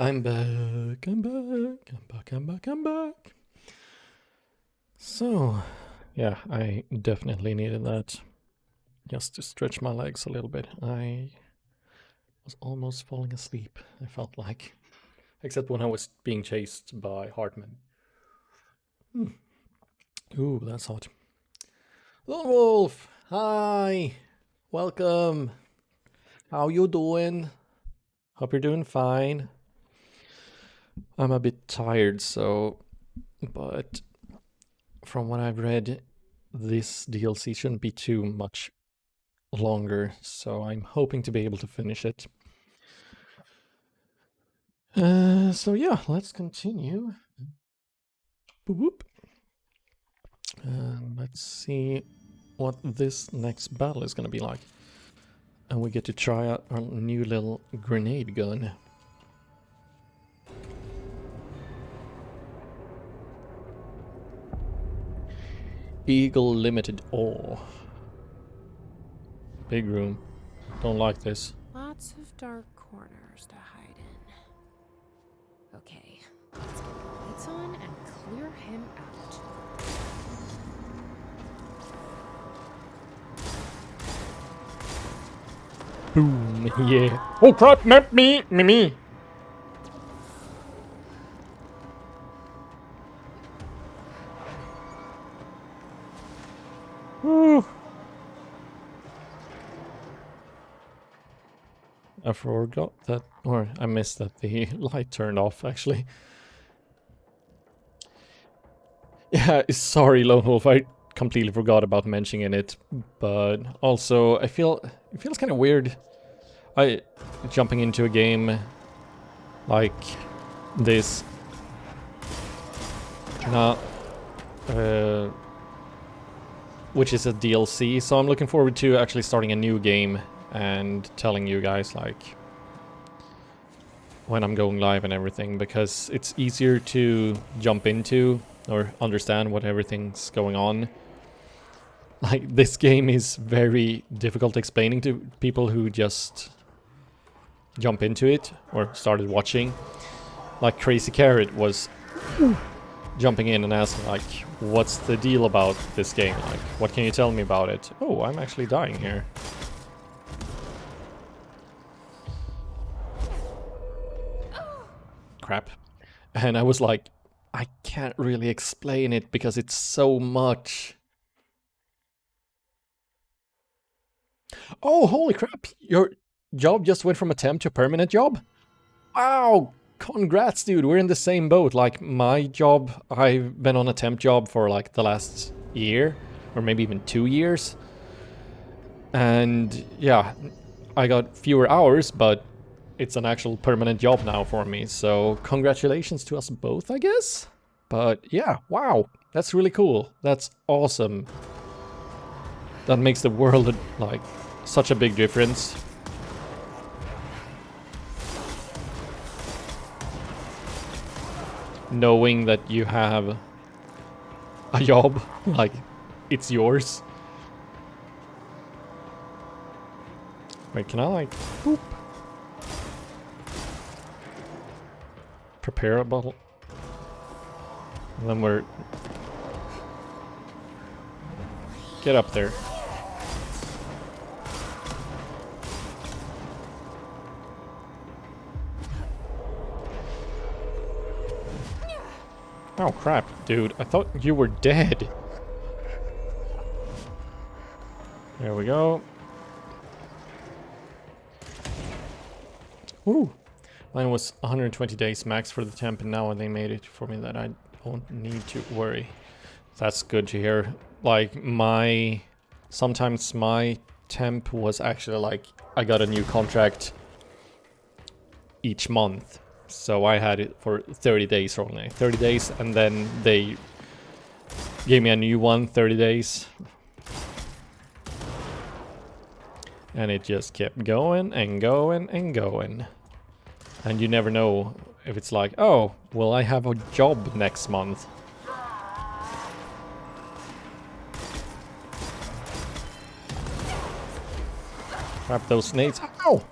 I'm back, I'm back, I'm back, I'm back, I'm back. So, yeah, I definitely needed that just to stretch my legs a little bit. I was almost falling asleep, I felt like. Except when I was being chased by Hartman. Ooh, that's hot. Lone Wolf! Hi! Welcome! How you doing? Hope you're doing fine. I'm a bit tired, but from what I've read, this DLC shouldn't be too much longer, so I'm hoping to be able to finish it. So yeah, let's continue. Boop, boop. Let's see what this next battle is gonna be like. And we get to try out our new little grenade gun. Eagle Limited All. Big room. Don't like this. Lots of dark corners to hide in. Okay, let's get the lights on and clear him out. Boom, yeah. Oh crap, not me, me. Woo. I forgot that, or I missed that the light turned off, actually. Yeah, sorry, Lone Wolf, I completely forgot about mentioning it, but also, it feels kind of weird, jumping into a game like this, not, which is a DLC, so I'm looking forward to actually starting a new game and telling you guys, like, when I'm going live and everything, because it's easier to jump into or understand what everything's going on. Like, this game is very difficult explaining to people who just jump into it or started watching. Like, Crazy Carrot was jumping in and asking, like, what's the deal about this game? Like, what can you tell me about it? Oh, I'm actually dying here. Crap. And I was like, I can't really explain it because it's so much. Oh, holy crap! Your job just went from a temp to a permanent job? Wow! Congrats, dude! We're in the same boat. Like, my job, I've been on a temp job for like the last year, or maybe even 2 years. And yeah, I got fewer hours, but it's an actual permanent job now for me. So congratulations to us both, I guess? But yeah, wow, that's really cool. That's awesome. That makes the world, like, such a big difference. Knowing that you have a job, like, it's yours. Wait, can I, like, boop? Prepare a bottle. And then we're... Get up there. Oh crap, dude. I thought you were dead. There we go. Woo! Mine was 120 days max for the temp, and now they made it for me that I don't need to worry. That's good to hear. Like, sometimes my temp was actually like, I got a new contract each month. So I had it for 30 days only. 30 days, and then they gave me a new one, 30 days. And it just kept going and going and going. And you never know if it's like, oh, will I have a job next month? Grab those nades. Ow!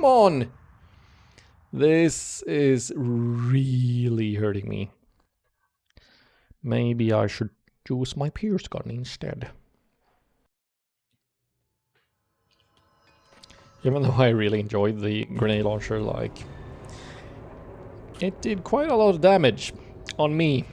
come on! This is really hurting me. Maybe I should use my pierce gun instead. Even though I really enjoyed the grenade launcher, like, it did quite a lot of damage on me.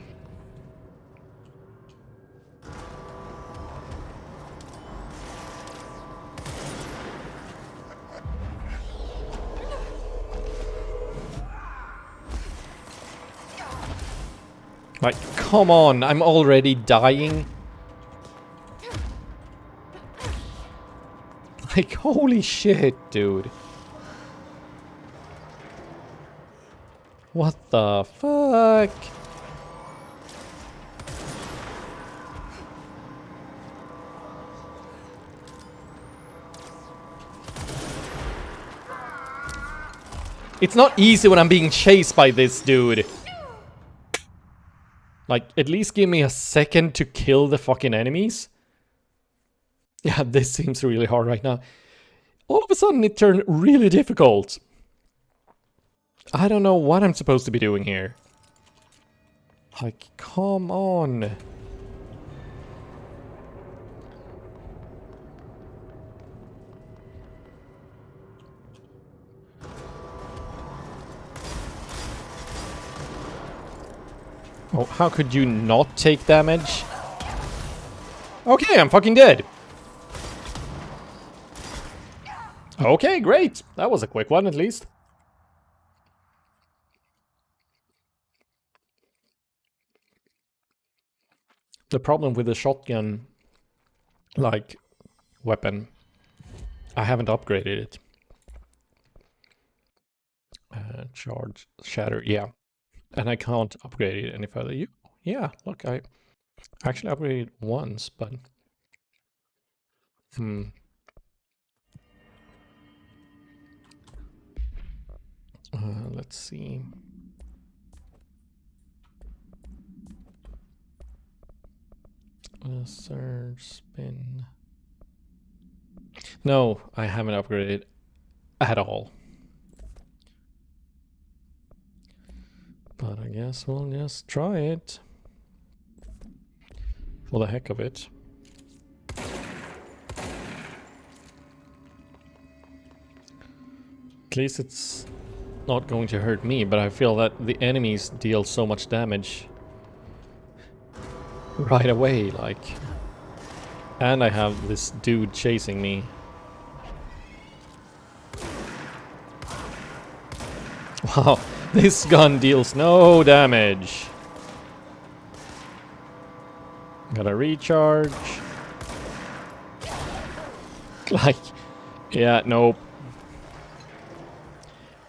Like, come on, I'm already dying. Like, holy shit, dude. What the fuck? It's not easy when I'm being chased by this dude. Like, at least give me a second to kill the fucking enemies. Yeah, this seems really hard right now. All of a sudden it turned really difficult. I don't know what I'm supposed to be doing here. Like, come on. Oh, how could you not take damage? Okay, I'm fucking dead. Okay, great. That was a quick one, at least. The problem with the shotgun, like, weapon, I haven't upgraded it. Charge, shatter, yeah. And I can't upgrade it any further. Yeah, look, I actually upgraded it once, but... let's see. Surge, spin... No, I haven't upgraded at all. But I guess we'll just try it. For the heck of it. At least it's not going to hurt me, but I feel that the enemies deal so much damage right away, like. And I have this dude chasing me. Wow, this gun deals no damage. Gotta recharge. Like, yeah, nope.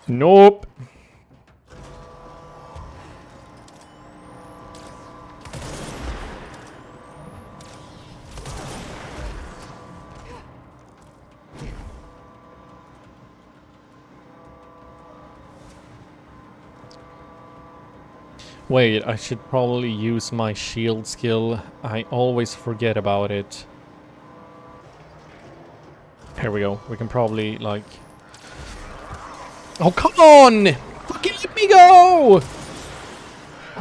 Nope. Wait, I should probably use my shield skill. I always forget about it. Here we go. We can probably, like... Oh, come on! Fucking let me go!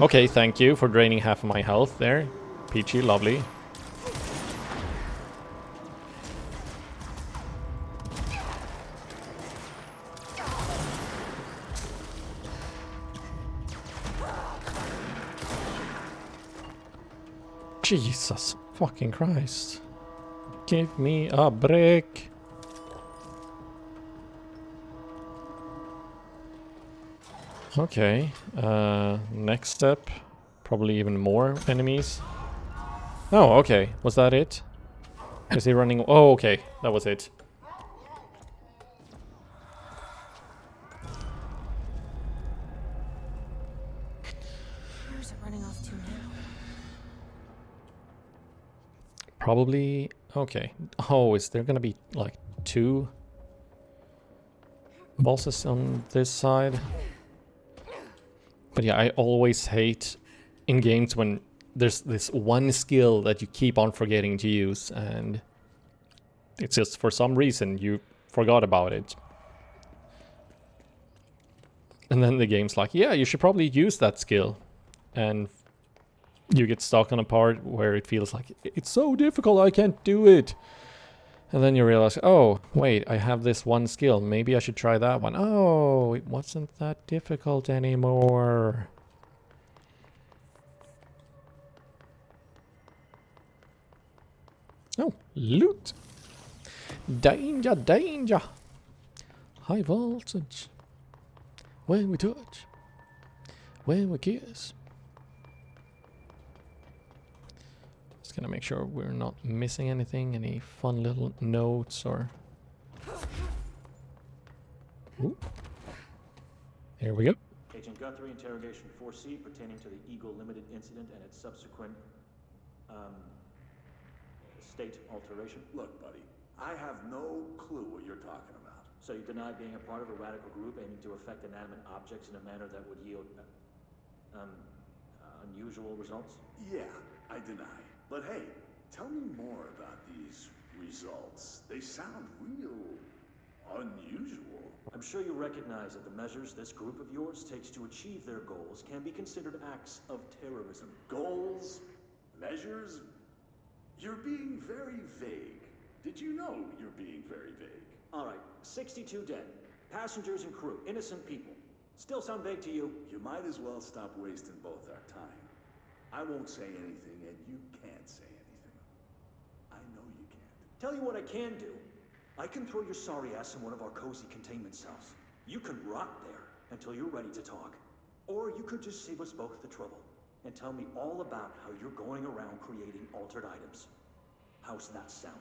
Okay, thank you for draining half of my health there. Peachy, lovely. Jesus fucking Christ. Give me a break. Okay, next step, probably even more enemies. Oh, okay, was that it? Is he running? Oh, okay, that was it. Where's it running off to now? Probably, okay. Oh, is there gonna be like 2 bosses on this side? But yeah, I always hate in games when there's this one skill that you keep on forgetting to use and it's just for some reason you forgot about it. And then the game's like, yeah, you should probably use that skill. And you get stuck on a part where it feels like, it's so difficult, I can't do it. And then you realize, oh, wait, I have this one skill. Maybe I should try that one. Oh, it wasn't that difficult anymore. Oh, loot. Danger, danger. High voltage. When we touch. When we kiss. Just gonna make sure we're not missing anything. Any fun little notes or... Ooh. There we go. Agent Guthrie, interrogation 4C pertaining to the Eagle Limited incident and its subsequent, state alteration. Look, buddy, I have no clue what you're talking about. So you deny being a part of a radical group aiming to affect inanimate objects in a manner that would yield, unusual results? Yeah, I deny. But hey, tell me more about these results. They sound real unusual. I'm sure you recognize that the measures this group of yours takes to achieve their goals can be considered acts of terrorism. Goals? Measures? You're being very vague. Did you know you're being very vague? All right, 62 dead. Passengers and crew, innocent people. Still sound vague to you? You might as well stop wasting both our time. I won't say anything, and you can't say anything. I know you can't. Tell you what I can do. I can throw your sorry ass in one of our cozy containment cells. You can rot there until you're ready to talk. Or you could just save us both the trouble and tell me all about how you're going around creating altered items. How's that sound?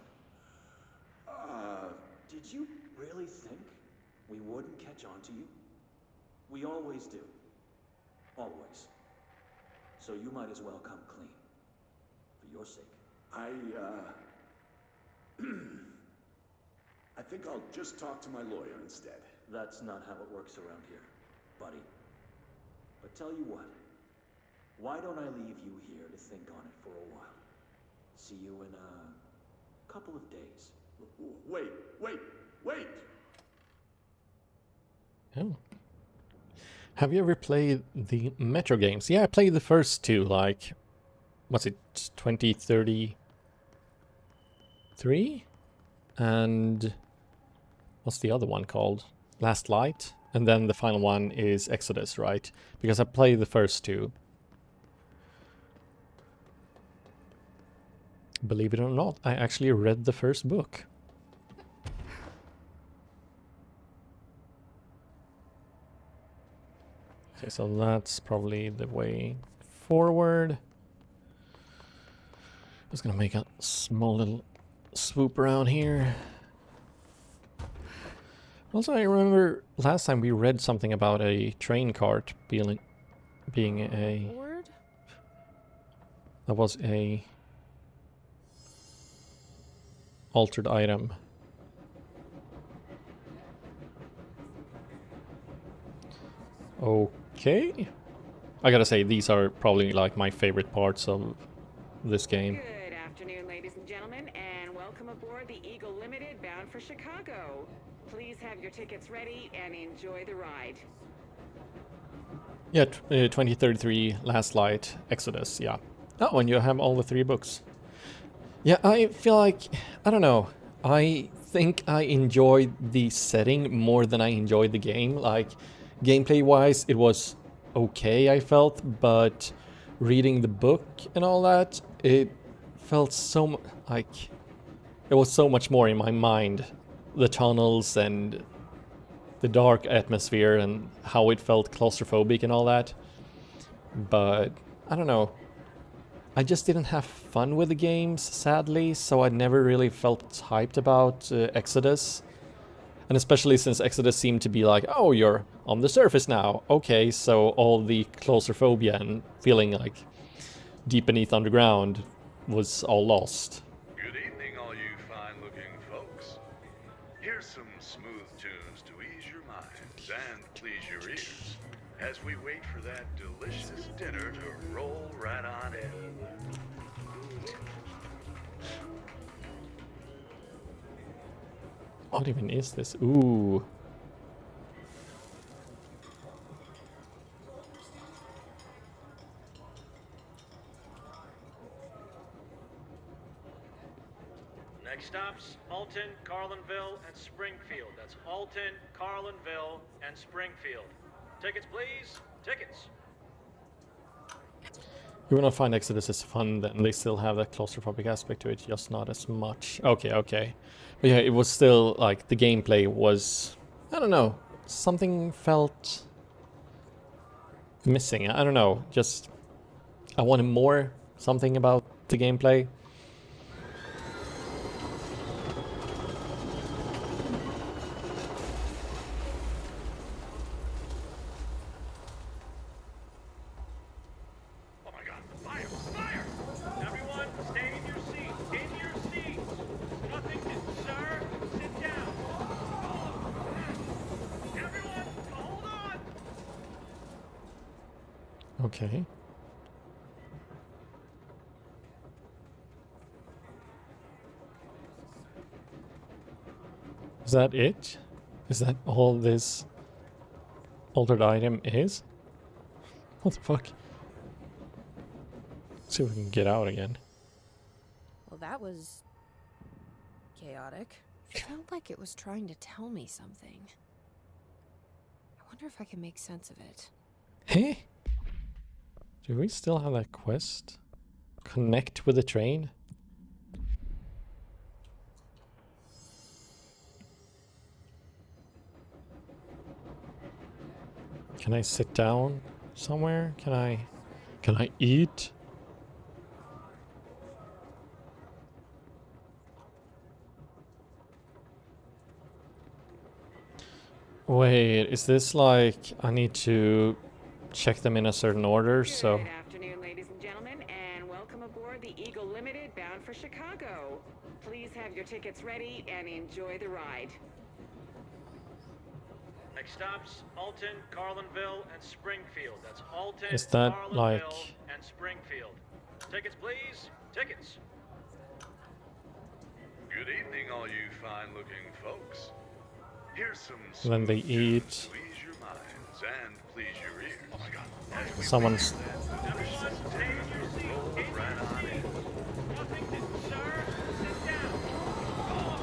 Did you really think we wouldn't catch on to you? We always do. Always. So you might as well come clean. For your sake. I think I'll just talk to my lawyer instead. That's not how it works around here, buddy. But tell you what. Why don't I leave you here to think on it for a while? See you in a couple of days. Wait! Oh. Have you ever played the Metro games? Yeah, I played the first two, like... What's it? 2033? And... What's the other one called? Last Light? And then the final one is Exodus, right? Because I played the first two. Believe it or not, I actually read the first book. Okay, so that's probably the way forward. Just gonna make a small little swoop around here. Also, I remember last time we read something about a train cart being a... Word? That was a... altered item. Okay. I gotta say, these are probably like my favorite parts of this game. Good afternoon, ladies and gentlemen, and welcome aboard the Eagle Limited bound for Chicago. Please have your tickets ready and enjoy the ride. Yeah, 2033, Last Light, Exodus, yeah. Oh, and you have all the 3 books. Yeah, I feel like, I don't know, I think I enjoyed the setting more than I enjoyed the game. Like, gameplay-wise, it was okay, I felt, but reading the book and all that, it felt so, like, it was so much more in my mind. The tunnels and the dark atmosphere and how it felt claustrophobic and all that. But, I don't know. I just didn't have fun with the games, sadly, so I never really felt hyped about Exodus. And especially since Exodus seemed to be like, oh, you're on the surface now. Okay, so all the claustrophobia and feeling like deep beneath underground was all lost. Good evening, all you fine-looking folks. Here's some smooth tunes to ease your minds and please your ears as we wait for that delicious dinner to roll right on in. What even is this? Ooh. Next stops, Alton, Carlinville, and Springfield. That's Alton, Carlinville, and Springfield. Tickets, please. Tickets. You wanna find Exodus is fun, then they still have that claustrophobic aspect to it, just not as much. Okay, okay. But yeah, it was still, like, the gameplay was... I don't know. Something felt... missing. I don't know. Just... I wanted more. Something about the gameplay. Okay. Is that it? Is that all this altered item is? What the fuck? Let's see if we can get out again. Well, that was chaotic. It felt like it was trying to tell me something. I wonder if I can make sense of it. Hey? Do we still have that quest? Connect with the train? Can I sit down somewhere? Can I eat? Wait, is this like I need to check them in a certain order? So Good afternoon, ladies and gentlemen, and welcome aboard the Eagle Limited bound for Chicago. Please have your tickets ready and enjoy the ride. Next stops, Alton, Carlinville, and Springfield. That's Alton, is that Carlinville, like and Springfield. Tickets, please. Tickets. Good evening, all you fine-looking folks. Here's some then they smooth eat? tunes to ease your minds and please your ears. Oh my God! As we Someone's wait for that delicious dinner to roll right on in. Nothing to sir. Sit down.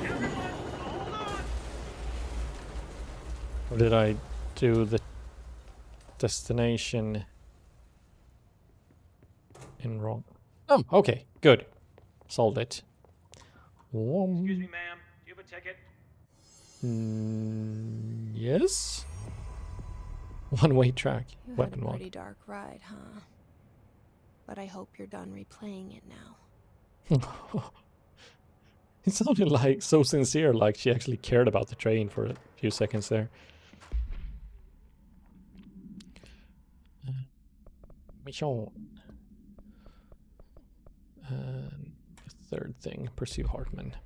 Everyone, hold on. or did I do the destination in wrong? Oh, okay, good. Solved it. Excuse me, ma'am. Do you have a ticket? Yes? One-way track. You Weapon had a mod. pretty dark ride, huh? But I hope you're done replaying it now. It sounded like so sincere, like she actually cared about the train for a few seconds there. Mission. And the third thing, pursue Hartman.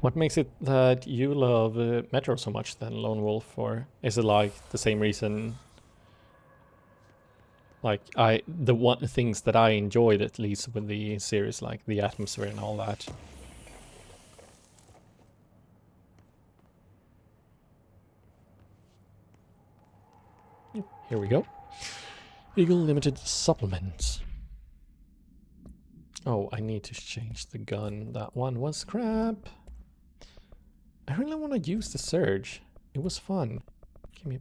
What makes it that you love Metro so much then, Lone Wolf? Or is it like the same reason? Like the things that I enjoyed at least with the series, like the atmosphere and all that. Yep, here we go. Eagle Limited supplements. Oh, I need to change the gun. That one was crap. I really want to use the surge. It was fun. Give me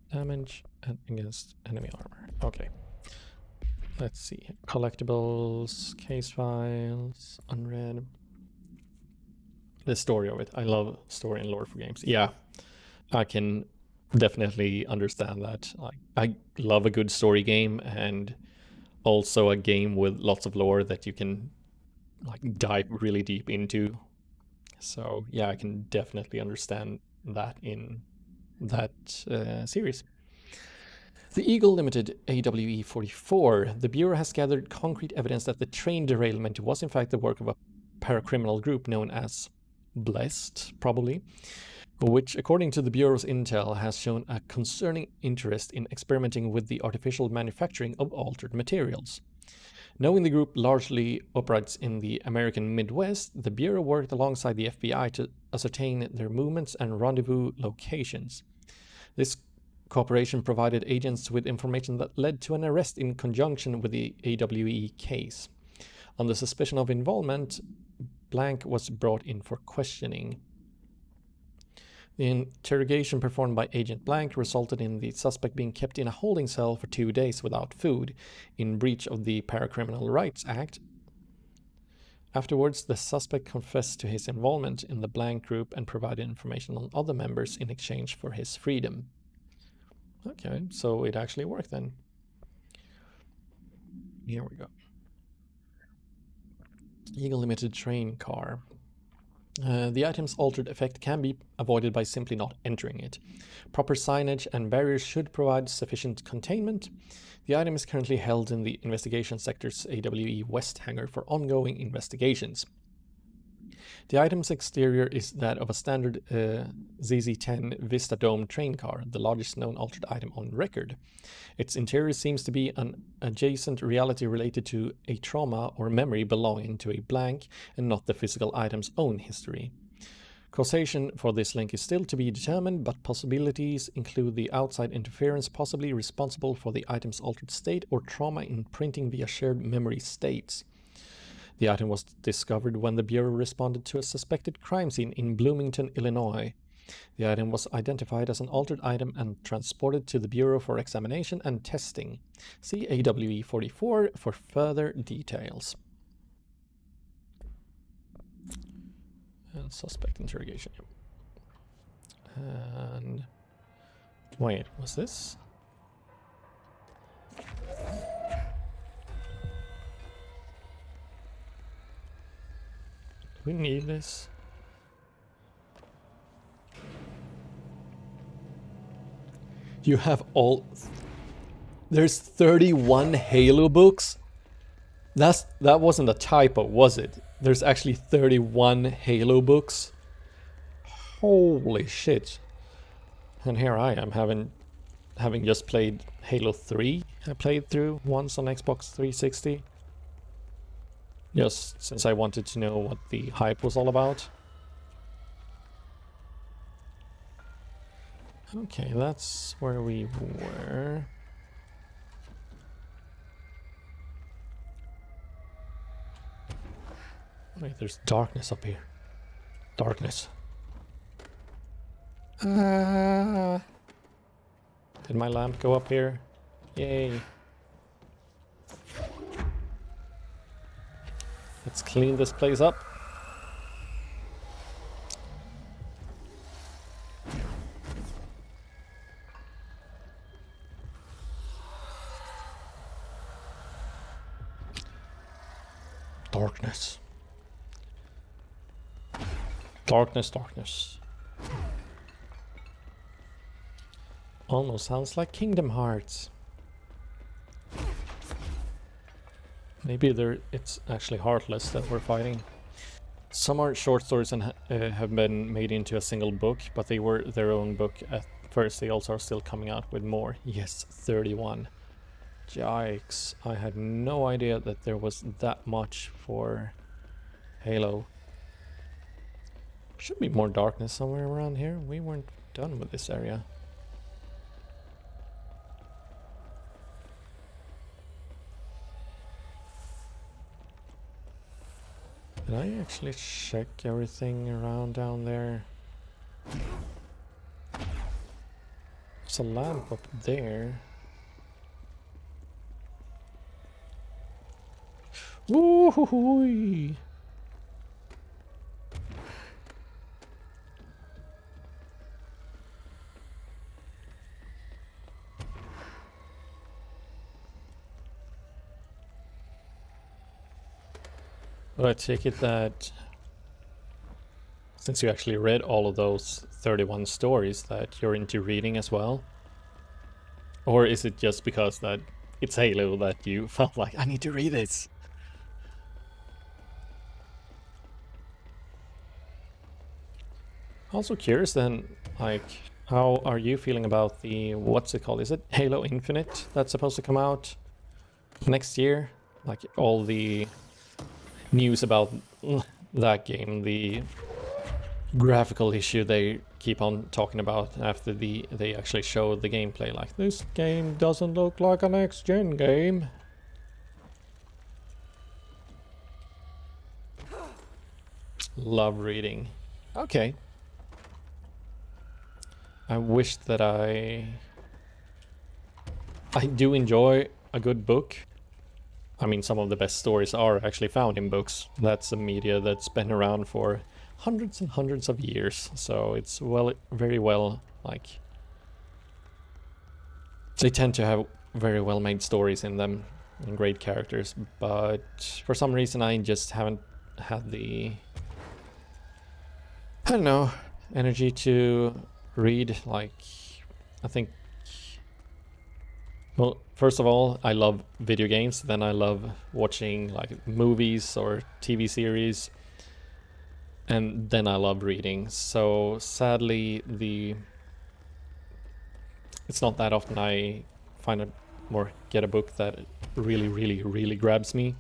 damage and against enemy armor. Okay. Let's see. Collectibles, case files, unread. The story of it. I love story and lore for games. Yeah, I can definitely understand that. Like, I love a good story game and also a game with lots of lore that you can like dive really deep into. So yeah, I can definitely understand that in that series. The Eagle Limited AWE 44. The Bureau has gathered concrete evidence that the train derailment was in fact the work of a paracriminal group known as Blessed, probably, which according to the Bureau's intel has shown a concerning interest in experimenting with the artificial manufacturing of altered materials. Knowing the group largely operates in the American Midwest, the Bureau worked alongside the FBI to ascertain their movements and rendezvous locations. This cooperation provided agents with information that led to an arrest in conjunction with the AWE case. On the suspicion of involvement, Blank was brought in for questioning. The interrogation performed by Agent Blank resulted in the suspect being kept in a holding cell for 2 days without food, in breach of the Paracriminal Rights Act. Afterwards, the suspect confessed to his involvement in the Blank group and provided information on other members in exchange for his freedom. Okay, so it actually worked then. Here we go. Eagle Limited train car. The item's altered effect can be avoided by simply not entering it. Proper signage and barriers should provide sufficient containment. The item is currently held in the Investigation Sector's AWE West hangar for ongoing investigations. The item's exterior is that of a standard ZZ-10 Vista Dome train car, the largest known altered item on record. Its interior seems to be an adjacent reality related to a trauma or memory belonging to a Blank and not the physical item's own history. Causation for this link is still to be determined, but possibilities include the outside interference possibly responsible for the item's altered state or trauma imprinting via shared memory states. The item was discovered when the Bureau responded to a suspected crime scene in Bloomington, Illinois. The item was identified as an altered item and transported to the Bureau for examination and testing. See AWE 44 for further details. And suspect interrogation. And wait, was this? We need this. You have all... There's 31 Halo books? That wasn't a typo, was it? There's actually 31 Halo books? Holy shit. And here I am, having just played Halo 3. I played through once on Xbox 360. Just since I wanted to know what the hype was all about. Okay, that's where we were. Wait, there's darkness up here. Darkness. Did my lamp go up here? Yay. Let's clean this place up. Darkness. Darkness, darkness. Almost sounds like Kingdom Hearts. Maybe it's actually Heartless that we're fighting. Some are short stories and have been made into a single book, but they were their own book at first. They also are still coming out with more. Yes, 31. Yikes. I had no idea that there was that much for Halo. Should be more darkness somewhere around here. We weren't done with this area. Did I actually check everything around down there? There's a lamp up there. Woo-hoo-hoo-y. Well, I take it that since you actually read all of those 31 stories that you're into reading as well? Or is it just because that it's Halo that you felt like, I need to read this? Also curious then, like, how are you feeling about the, what's it called? Is it Halo Infinite that's supposed to come out next year? like all the news about that game, the graphical issue they keep on talking about after they actually show the gameplay. Like, this game doesn't look like a next-gen game. Love reading. Okay. I wish that I do enjoy a good book. I mean, some of the best stories are actually found in books. That's a media that's been around for hundreds and hundreds of years. So it's very well, like, they tend to have very well made stories in them and great characters. But for some reason I just haven't had the, I don't know, energy to read. Like, I think, well, first of all, I love video games, then I love watching like movies or TV series, and then I love reading. So sadly, it's not that often I find a or get a book that really grabs me.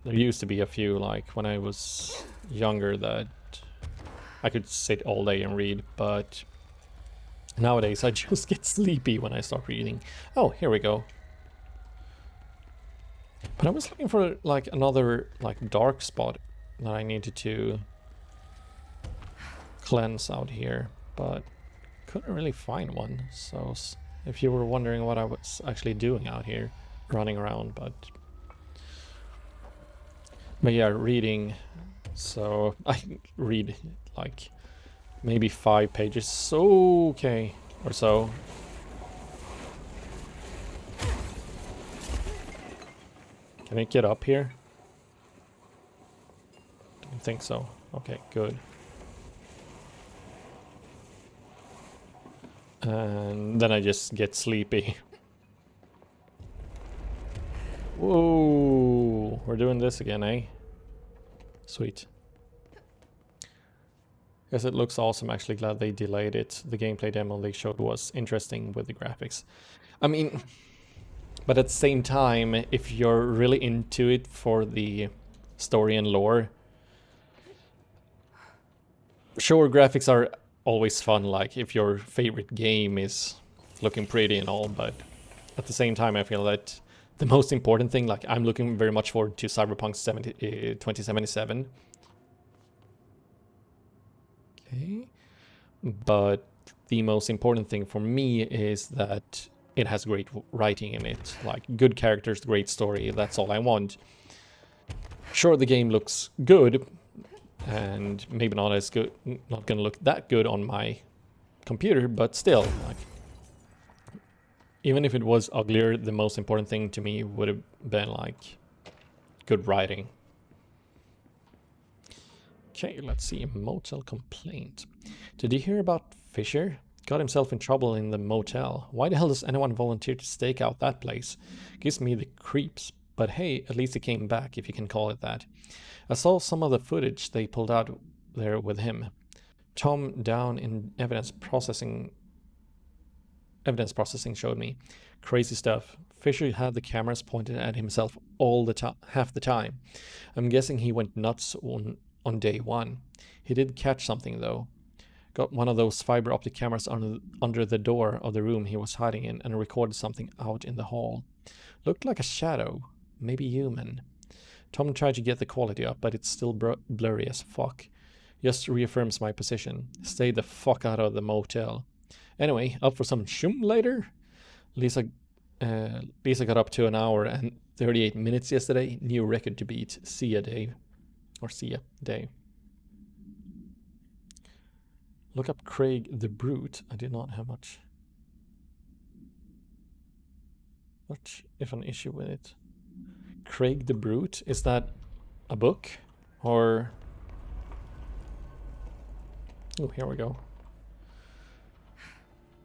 There used to be a few, like when I was younger, that I could sit all day and read, but nowadays I just get sleepy when I start reading. Oh, here we go. But I was looking for like another like dark spot that I needed to cleanse out here, but couldn't really find one. So if you were wondering what I was actually doing out here, running around, but yeah, reading. So I read like maybe 5 pages, okay, or so. Can it get up here? Don't think so. Okay, good. And then I just get sleepy. Whoa, we're doing this again, eh? Sweet. Yes, it looks awesome. Actually glad they delayed it. The gameplay demo they showed was interesting with the graphics. I mean, but at the same time, if you're really into it for the story and lore, sure, graphics are always fun, like if your favorite game is looking pretty and all, but at the same time I feel that the most important thing, like I'm looking very much forward to Cyberpunk 2077. Okay. But the most important thing for me is that it has great writing in it, like good characters, great story. That's all I want. Sure, the game looks good, and maybe not as good, not gonna look that good on my computer, but still, like, even if it was uglier, the most important thing to me would have been like good writing. Okay, let's see. Motel complaint. Did you hear about Fisher? Got himself in trouble in the motel. Why the hell does anyone volunteer to stake out that place? Gives me the creeps. But hey, at least he came back, if you can call it that. I saw some of the footage they pulled out there with him. Tom down in evidence processing showed me. Crazy stuff. Fisher had the cameras pointed at himself all the time, half the time. I'm guessing he went nuts on day one. He did catch something though. Got one of those fiber optic cameras under the door of the room he was hiding in and recorded something out in the hall. Looked like a shadow, maybe human. Tom tried to get the quality up, but it's still blurry as fuck. Just reaffirms my position. Stay the fuck out of the motel. Anyway, up for some shum later? Lisa got up to 1 hour and 38 minutes yesterday. New record to beat. See ya, Dave. Or see ya, Dave. Look up Craig the Brute. I did not have much if an issue with it. Craig the Brute, is that a book? Or... oh, here we go.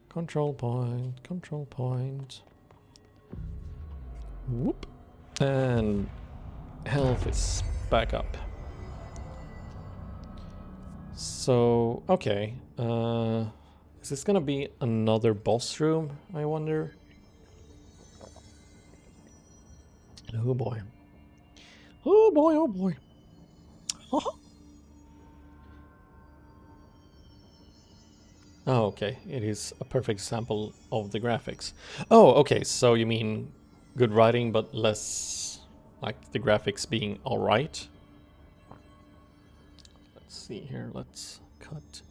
Control point, control point. Whoop. And health is back up. So, okay. Is this gonna be another boss room, I wonder? Oh boy. Oh boy, oh boy. Oh, okay. It is a perfect example of the graphics. Oh, okay. So you mean good writing, but less like the graphics being alright? Let's see here. Let's cut